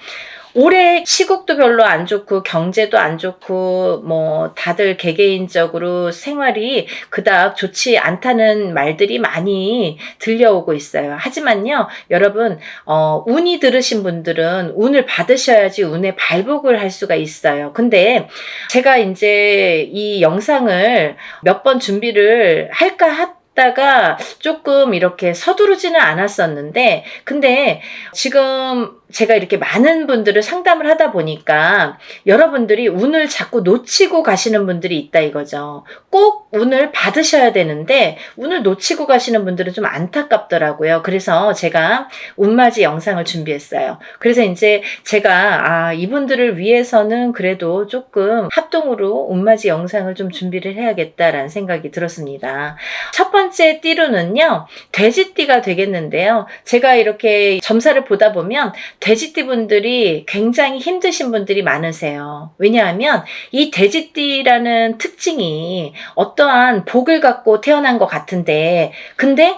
올해 시국도 별로 안 좋고 경제도 안 좋고 뭐 다들 개개인적으로 생활이 그닥 좋지 않다는 말들이 많이 들려오고 있어요. 하지만요, 여러분 운이 들으신 분들은 운을 받으셔야지 운의 발복을 할 수가 있어요. 근데 제가 이제 이 영상을 몇 번 준비를 할까 하다가 조금 이렇게 서두르지는 않았었는데, 근데 지금 제가 이렇게 많은 분들을 상담을 하다 보니까 여러분들이 운을 자꾸 놓치고 가시는 분들이 있다 이거죠. 꼭 운을 받으셔야 되는데 운을 놓치고 가시는 분들은 좀 안타깝더라고요. 그래서 제가 운맞이 영상을 준비했어요. 그래서 이제 제가 이분들을 위해서는 그래도 조금 합동으로 운맞이 영상을 좀 준비를 해야겠다라는 생각이 들었습니다. 첫 번째 띠로는요, 돼지띠가 되겠는데요. 제가 이렇게 점사를 보다 보면 돼지띠 분들이 굉장히 힘드신 분들이 많으세요. 왜냐하면 이 돼지띠라는 특징이 어떠한 복을 갖고 태어난 것 같은데, 근데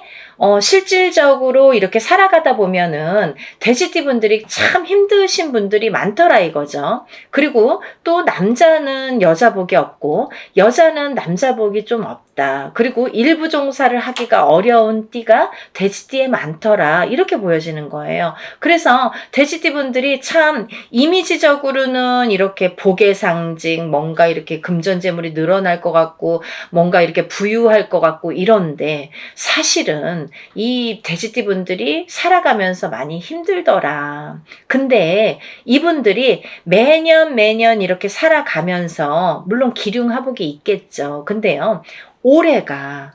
실질적으로 이렇게 살아가다 보면은 돼지띠 분들이 참 힘드신 분들이 많더라 이거죠. 그리고 또 남자는 여자 복이 없고 여자는 남자 복이 좀 없다. 그리고 일부 종사를 하기가 어려운 띠가 돼지띠에 많더라. 이렇게 보여지는 거예요. 그래서 돼지띠 분들이 참 이미지적으로는 이렇게 복의 상징, 뭔가 이렇게 금전재물이 늘어날 것 같고 뭔가 이렇게 부유할 것 같고 이런데, 사실은 이 돼지띠 분들이 살아가면서 많이 힘들더라. 근데 이분들이 매년 이렇게 살아가면서 물론 기륭하복이 있겠죠. 근데요, 올해가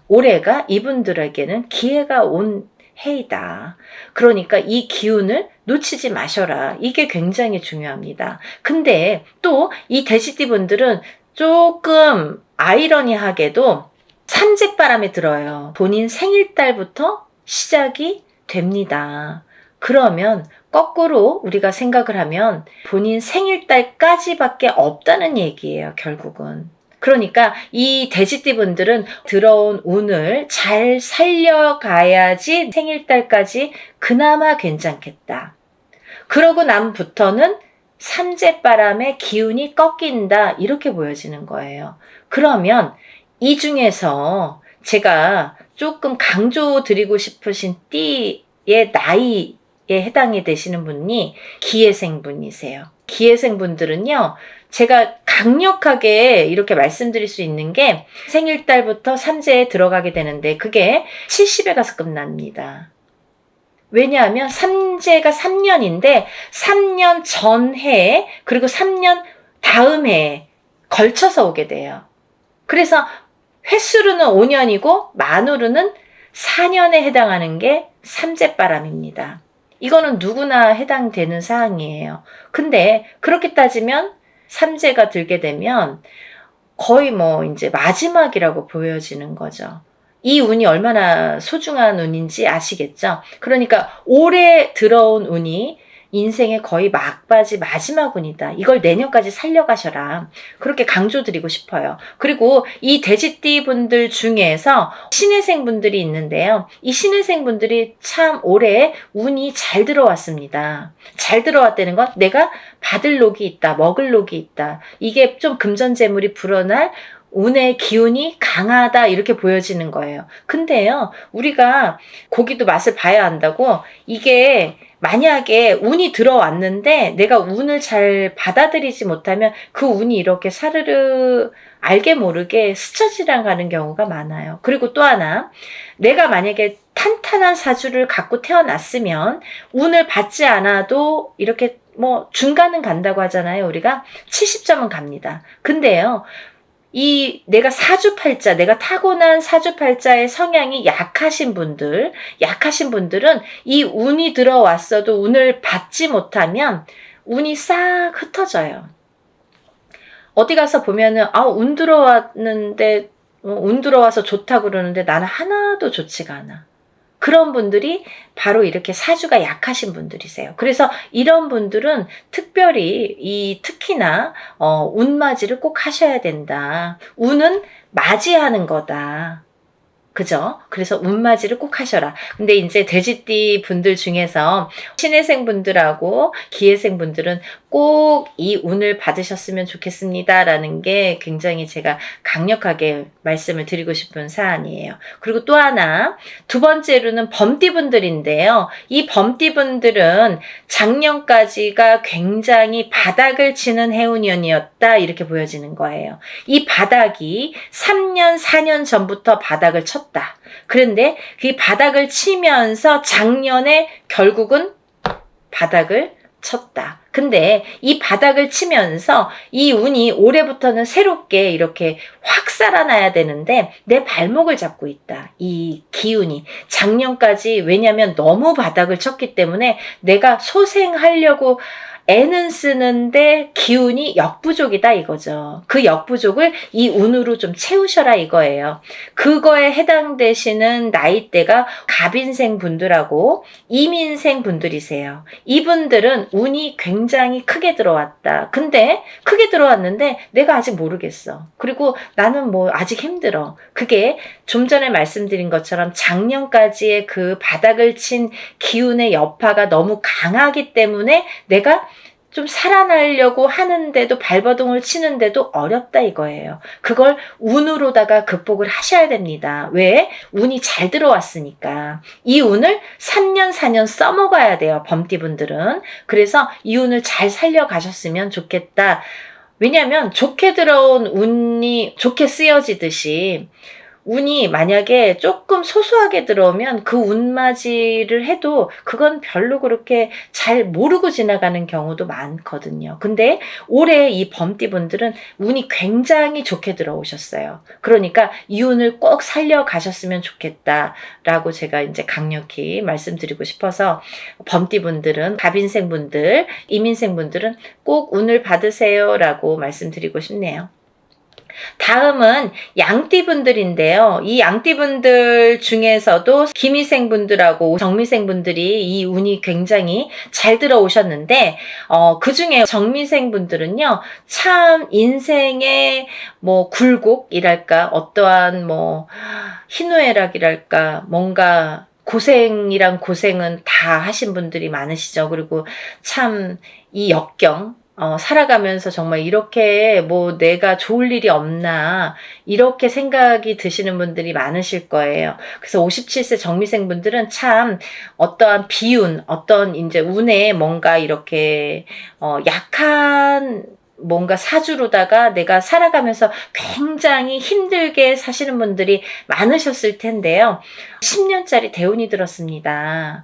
이분들에게는 기회가 온 해이다. 그러니까 이 기운을 놓치지 마셔라. 이게 굉장히 중요합니다. 근데 또 이 돼지띠 분들은 조금 아이러니하게도 삼재바람에 들어요. 본인 생일달부터 시작이 됩니다. 그러면 거꾸로 우리가 생각을 하면 본인 생일달까지밖에 없다는 얘기예요, 결국은. 그러니까 이 돼지띠 분들은 들어온 운을 잘 살려가야지 생일달까지 그나마 괜찮겠다. 그러고 남부터는 삼재바람의 기운이 꺾인다, 이렇게 보여지는 거예요. 그러면 이 중에서 제가 조금 강조드리고 싶으신 띠의 나이에 해당이 되시는 분이 기해생분이세요. 기해생분들은요, 제가 강력하게 이렇게 말씀드릴 수 있는 게 생일달부터 삼재에 들어가게 되는데 그게 70에 가서 끝납니다. 왜냐하면 삼재가 3년인데 3년 전해에 그리고 3년 다음 해에 걸쳐서 오게 돼요. 그래서 횟수로는 5년이고 만으로는 4년에 해당하는 게 삼재바람입니다. 이거는 누구나 해당되는 사항이에요. 근데 그렇게 따지면 삼재가 들게 되면 거의 뭐 이제 마지막이라고 보여지는 거죠. 이 운이 얼마나 소중한 운인지 아시겠죠? 그러니까 올해 들어온 운이 인생의 거의 막바지 마지막 운이다. 이걸 내년까지 살려가셔라. 그렇게 강조드리고 싶어요. 그리고 이 돼지띠 분들 중에서 신해생 분들이 있는데요. 이 신해생 분들이 참 올해 운이 잘 들어왔습니다. 잘 들어왔다는 건 내가 받을 녹이 있다, 먹을 녹이 있다. 이게 좀 금전재물이 불어날 운의 기운이 강하다 이렇게 보여지는 거예요. 근데요, 우리가 고기도 맛을 봐야 한다고 이게 만약에 운이 들어왔는데 내가 운을 잘 받아들이지 못하면 그 운이 이렇게 사르르 알게 모르게 스쳐 지나가는 경우가 많아요. 그리고 또 하나, 내가 만약에 탄탄한 사주를 갖고 태어났으면 운을 받지 않아도 이렇게 뭐 중간은 간다고 하잖아요. 우리가 70점은 갑니다. 근데요, 내가 사주팔자, 내가 타고난 사주팔자의 성향이 약하신 분들은 이 운이 들어왔어도 운을 받지 못하면 운이 싹 흩어져요. 어디 가서 보면은, 운 들어왔는데, 운 들어와서 좋다고 그러는데 나는 하나도 좋지가 않아. 그런 분들이 바로 이렇게 사주가 약하신 분들이세요. 그래서 이런 분들은 특별히 특히나 운맞이를 꼭 하셔야 된다. 운은 맞이하는 거다. 그죠? 그래서 운맞이를 꼭 하셔라. 근데 이제 돼지띠 분들 중에서 신해생 분들하고 기해생 분들은 꼭 이 운을 받으셨으면 좋겠습니다. 라는 게 굉장히 제가 강력하게 말씀을 드리고 싶은 사안이에요. 그리고 또 하나, 두 번째로는 범띠 분들인데요. 이 범띠 분들은 작년까지가 굉장히 바닥을 치는 해운년이었다. 이렇게 보여지는 거예요. 이 바닥이 3년, 4년 전부터 바닥을 쳤다. 그런데 그 바닥을 치면서 작년에 결국은 바닥을 쳤다. 근데 이 바닥을 치면서 이 운이 올해부터는 새롭게 이렇게 확 살아나야 되는데 내 발목을 잡고 있다. 이 기운이. 작년까지 왜냐면 너무 바닥을 쳤기 때문에 내가 소생하려고 애는 쓰는데 기운이 역부족이다 이거죠. 그 역부족을 이 운으로 좀 채우셔라 이거예요. 그거에 해당되시는 나이대가 갑인생 분들하고 이민생 분들이세요. 이분들은 운이 굉장히 크게 들어왔다. 근데 크게 들어왔는데 내가 아직 모르겠어. 그리고 나는 뭐 아직 힘들어. 그게 좀 전에 말씀드린 것처럼 작년까지의 그 바닥을 친 기운의 여파가 너무 강하기 때문에 내가 좀 살아나려고 하는데도 발버둥을 치는데도 어렵다 이거예요. 그걸 운으로다가 극복을 하셔야 됩니다. 왜? 운이 잘 들어왔으니까. 이 운을 3년 4년 써먹어야 돼요. 범띠분들은. 그래서 이 운을 잘 살려가셨으면 좋겠다. 왜냐하면 좋게 들어온 운이 좋게 쓰여지듯이 운이 만약에 조금 소소하게 들어오면 그 운맞이를 해도 그건 별로 그렇게 잘 모르고 지나가는 경우도 많거든요. 근데 올해 이 범띠분들은 운이 굉장히 좋게 들어오셨어요. 그러니까 이 운을 꼭 살려가셨으면 좋겠다라고 제가 이제 강력히 말씀드리고 싶어서 범띠분들은, 갑인생분들, 이민생분들은 꼭 운을 받으세요라고 말씀드리고 싶네요. 다음은 양띠분들인데요. 이 양띠분들 중에서도 기미생분들하고 정미생분들이 이 운이 굉장히 잘 들어오셨는데 그 중에 정미생분들은요. 참 인생의 뭐 굴곡이랄까 어떠한 뭐 희노애락이랄까 뭔가 고생이란 고생은 다 하신 분들이 많으시죠. 그리고 참 이 역경 살아가면서 정말 이렇게 뭐 내가 좋을 일이 없나 이렇게 생각이 드시는 분들이 많으실 거예요. 그래서 57세 정미생 분들은 참 어떠한 비운, 어떤 이제 운에 뭔가 이렇게 약한 뭔가 사주로다가 내가 살아가면서 굉장히 힘들게 사시는 분들이 많으셨을 텐데요. 10년짜리 대운이 들었습니다.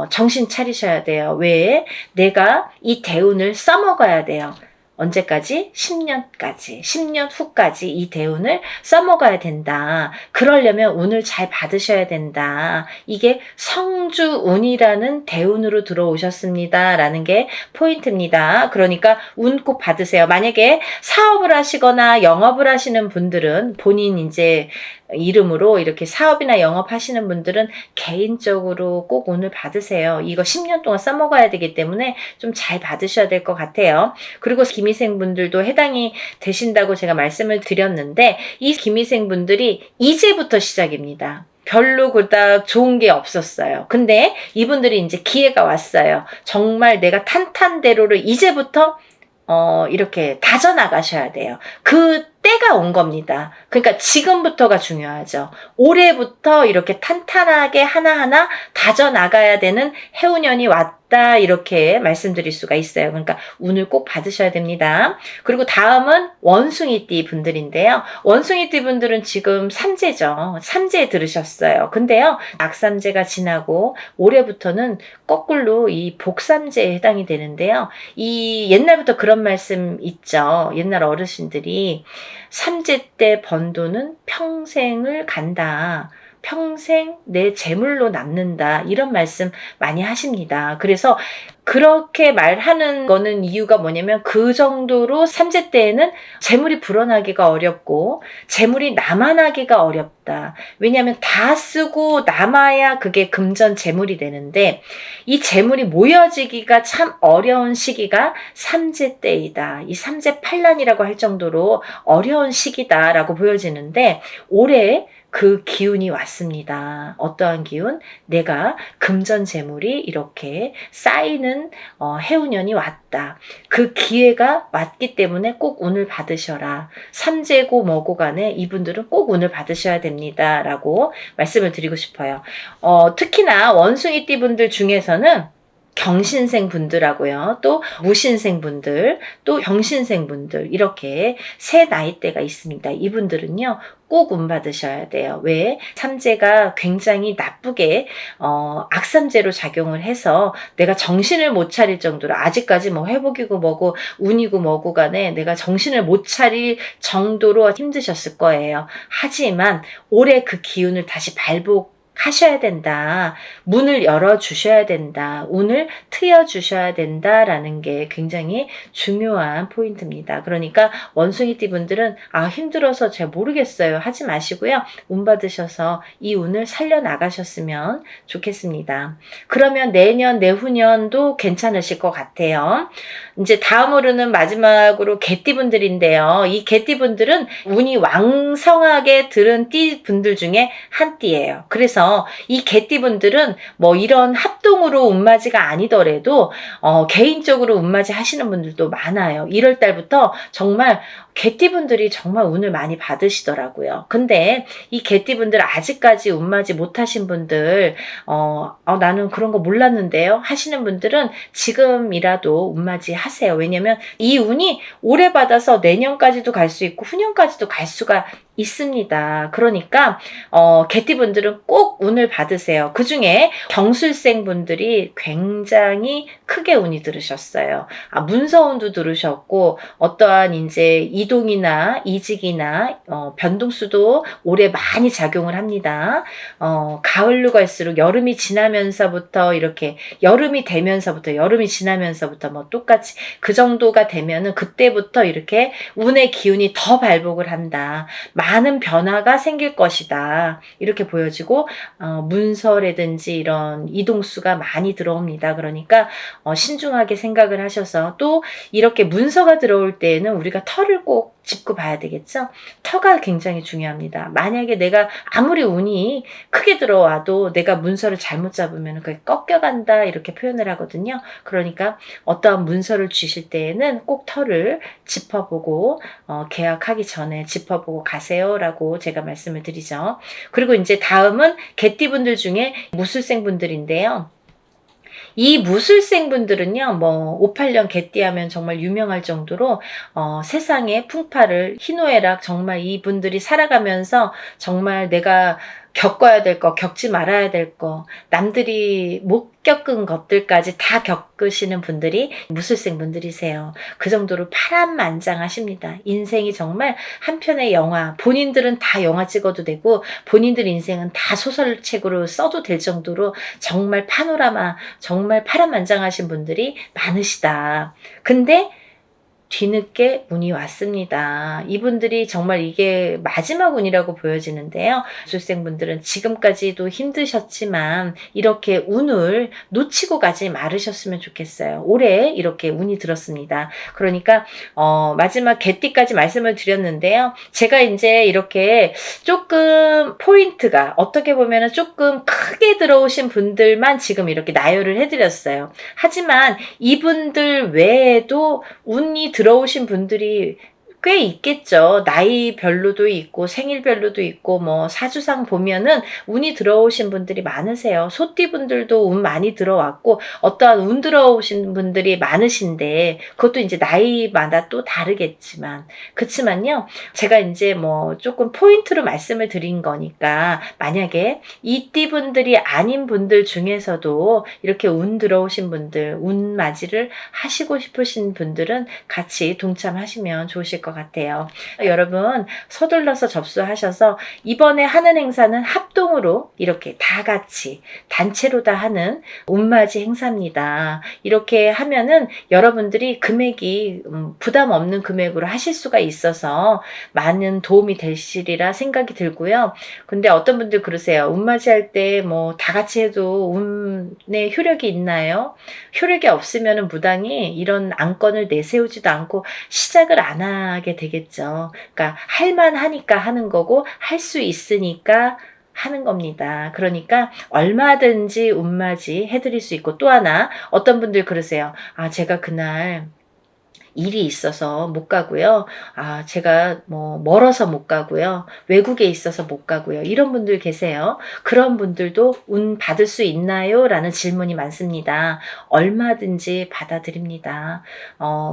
정신 차리셔야 돼요. 왜? 내가 이 대운을 써먹어야 돼요. 언제까지? 10년까지. 10년 후까지 이 대운을 써먹어야 된다. 그러려면 운을 잘 받으셔야 된다. 이게 성주운이라는 대운으로 들어오셨습니다. 라는 게 포인트입니다. 그러니까 운 꼭 받으세요. 만약에 사업을 하시거나 영업을 하시는 분들은 본인 이제 이름으로 이렇게 사업이나 영업하시는 분들은 개인적으로 꼭 운을 받으세요. 이거 10년 동안 써먹어야 되기 때문에 좀 잘 받으셔야 될 것 같아요. 그리고 기미생분들도 해당이 되신다고 제가 말씀을 드렸는데 이 기미생분들이 이제부터 시작입니다. 별로 그닥 좋은 게 없었어요. 근데 이분들이 이제 기회가 왔어요. 정말 내가 탄탄대로를 이제부터 이렇게 다져나가셔야 돼요. 그 때가 온 겁니다. 그러니까 지금부터가 중요하죠. 올해부터 이렇게 탄탄하게 하나하나 다져나가야 되는 해운년이 왔다, 이렇게 말씀드릴 수가 있어요. 그러니까 운을 꼭 받으셔야 됩니다. 그리고 다음은 원숭이띠 분들인데요. 원숭이띠 분들은 지금 삼재죠. 삼재에 들으셨어요. 근데요, 악삼재가 지나고 올해부터는 거꾸로 이 복삼재에 해당이 되는데요. 이 옛날부터 그런 말씀 있죠. 옛날 어르신들이 삼재 때 번 돈은 평생을 간다. 평생 내 재물로 남는다. 이런 말씀 많이 하십니다. 그래서 그렇게 말하는 거는 이유가 뭐냐면 그 정도로 삼재 때에는 재물이 불어나기가 어렵고 재물이 남아나기가 어렵다. 왜냐하면 다 쓰고 남아야 그게 금전 재물이 되는데 이 재물이 모여지기가 참 어려운 시기가 삼재 때이다. 이 삼재 팔란이라고 할 정도로 어려운 시기다라고 보여지는데 올해 그 기운이 왔습니다. 어떠한 기운? 내가 금전 재물이 이렇게 쌓이는 해운년이 왔다. 그 기회가 왔기 때문에 꼭 운을 받으셔라. 삼재고 뭐고 간에 이분들은 꼭 운을 받으셔야 됩니다. 라고 말씀을 드리고 싶어요. 특히나 원숭이띠 분들 중에서는 경신생 분들하고요. 또 무신생 분들, 또 병신생 분들, 이렇게 세 나이대가 있습니다. 이분들은요, 꼭 운 받으셔야 돼요. 왜? 삼재가 굉장히 나쁘게 악삼재로 작용을 해서 내가 정신을 못 차릴 정도로, 아직까지 뭐 회복이고 뭐고 운이고 뭐고 간에 내가 정신을 못 차릴 정도로 힘드셨을 거예요. 하지만 올해 그 기운을 다시 하셔야 된다. 문을 열어주셔야 된다. 운을 트여주셔야 된다라는 게 굉장히 중요한 포인트입니다. 그러니까 원숭이띠 분들은 힘들어서 잘 모르겠어요. 하지 마시고요. 운 받으셔서 이 운을 살려나가셨으면 좋겠습니다. 그러면 내년, 내후년도 괜찮으실 것 같아요. 이제 다음으로는 마지막으로 개띠 분들인데요. 이 개띠 분들은 운이 왕성하게 들은 띠 분들 중에 한 띠예요. 그래서 이 개띠분들은 뭐 이런 합동으로 운맞이가 아니더라도 개인적으로 운맞이 하시는 분들도 많아요. 1월 달부터 정말 개띠분들이 정말 운을 많이 받으시더라고요. 근데 이 개띠분들 아직까지 운맞이 못하신 분들 나는 그런 거 몰랐는데요 하시는 분들은 지금이라도 운맞이 하세요. 왜냐면 이 운이 올해 받아서 내년까지도 갈 수 있고 후년까지도 갈 수가 있습니다. 그러니까 개띠분들은 꼭 운을 받으세요. 그 중에 경술생 분들이 굉장히 크게 운이 들으셨어요. 문서운도 들으셨고 어떠한 이제 이동이나 이직이나 변동수도 올해 많이 작용을 합니다. 가을로 갈수록 여름이 지나면서부터 이렇게 여름이 지나면서부터 뭐 똑같이 그 정도가 되면은 그때부터 이렇게 운의 기운이 더 발복을 한다. 많은 변화가 생길 것이다. 이렇게 보여지고 문서라든지 이런 이동수가 많이 들어옵니다. 그러니까 신중하게 생각을 하셔서 또 이렇게 문서가 들어올 때에는 우리가 터를 꼭 짚고 봐야 되겠죠? 터가 굉장히 중요합니다. 만약에 내가 아무리 운이 크게 들어와도 내가 문서를 잘못 잡으면 그게 꺾여간다 이렇게 표현을 하거든요. 그러니까 어떠한 문서를 주실 때에는 꼭 터를 짚어보고 계약하기 전에 짚어보고 가세요라고 제가 말씀을 드리죠. 그리고 이제 다음은 개띠분들 중에 무술생 분들인데요. 이 무술생 분들은요, 뭐 58년 개띠하면 정말 유명할 정도로 세상의 풍파를 희노애락 정말 이분들이 살아가면서 정말 내가 겪어야 될 거, 겪지 말아야 될 거, 남들이 못 겪은 것들까지 다 겪으시는 분들이 무술생 분들이세요. 그 정도로 파란만장하십니다. 인생이 정말 한 편의 영화, 본인들은 다 영화 찍어도 되고 본인들 인생은 다 소설책으로 써도 될 정도로 정말 파노라마, 정말 파란만장하신 분들이 많으시다. 근데 뒤늦게 운이 왔습니다. 이분들이 정말 이게 마지막 운이라고 보여지는데요. 수생분들은 지금까지도 힘드셨지만 이렇게 운을 놓치고 가지 말으셨으면 좋겠어요. 올해 이렇게 운이 들었습니다. 그러니까 마지막 개띠까지 말씀을 드렸는데요. 제가 이제 이렇게 조금 포인트가 어떻게 보면 조금 크게 들어오신 분들만 지금 이렇게 나열을 해드렸어요. 하지만 이분들 외에도 운이 들어오신 분들이 꽤 있겠죠. 나이별로도 있고 생일별로도 있고 뭐 사주상 보면은 운이 들어오신 분들이 많으세요. 소띠분들도 운 많이 들어왔고 어떠한 운 들어오신 분들이 많으신데 그것도 이제 나이마다 또 다르겠지만 그치만요. 제가 이제 뭐 조금 포인트로 말씀을 드린 거니까 만약에 이 띠분들이 아닌 분들 중에서도 이렇게 운 들어오신 분들, 운 맞이를 하시고 싶으신 분들은 같이 동참하시면 좋으실 것 같아요. 여러분 서둘러서 접수하셔서 이번에 하는 행사는 합동으로 이렇게 다 같이 단체로 다 하는 운맞이 행사입니다. 이렇게 하면은 여러분들이 금액이 부담 없는 금액으로 하실 수가 있어서 많은 도움이 되시리라 생각이 들고요. 근데 어떤 분들 그러세요. 운맞이 할 때 뭐 다 같이 해도 운에 효력이 있나요? 효력이 없으면 무당이 이런 안건을 내세우지도 않고 시작을 안 하게 되겠죠. 그러니까 할만하니까 하는 거고 할 수 있으니까 하는 겁니다. 그러니까 얼마든지 운맞이 해드릴 수 있고 또 하나 어떤 분들 그러세요. 아 제가 그날 일이 있어서 못 가고요. 아, 제가 뭐 멀어서 못 가고요. 외국에 있어서 못 가고요. 이런 분들 계세요. 그런 분들도 운 받을 수 있나요? 라는 질문이 많습니다. 얼마든지 받아드립니다.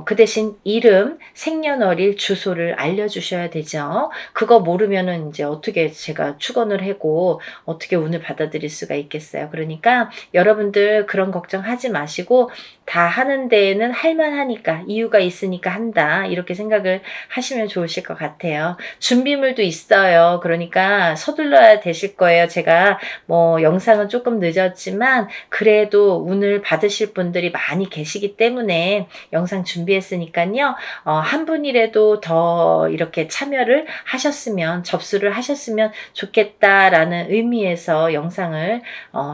그 대신 이름, 생년월일, 주소를 알려주셔야 되죠. 그거 모르면은 이제 어떻게 제가 축원을 하고 어떻게 운을 받아들일 수가 있겠어요. 그러니까 여러분들 그런 걱정하지 마시고 다 하는 데에는 할만하니까 이유가 있으니까 한다 이렇게 생각을 하시면 좋으실 것 같아요. 준비물도 있어요. 그러니까 서둘러야 되실 거예요. 제가 뭐 영상은 조금 늦었지만 그래도 운을 받으실 분들이 많이 계시기 때문에 영상 준비했으니까요. 한 분이라도 더 이렇게 참여를 하셨으면 접수를 하셨으면 좋겠다라는 의미에서 영상을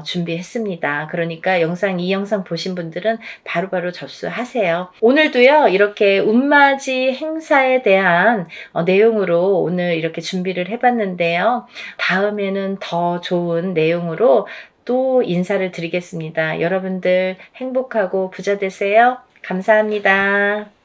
준비했습니다. 그러니까 이 영상 보신 분들은 바로바로 접수하세요. 오늘도요 이렇게 운맞이 행사에 대한 내용으로 오늘 이렇게 준비를 해봤는데요. 다음에는 더 좋은 내용으로 또 인사를 드리겠습니다. 여러분들 행복하고 부자 되세요. 감사합니다.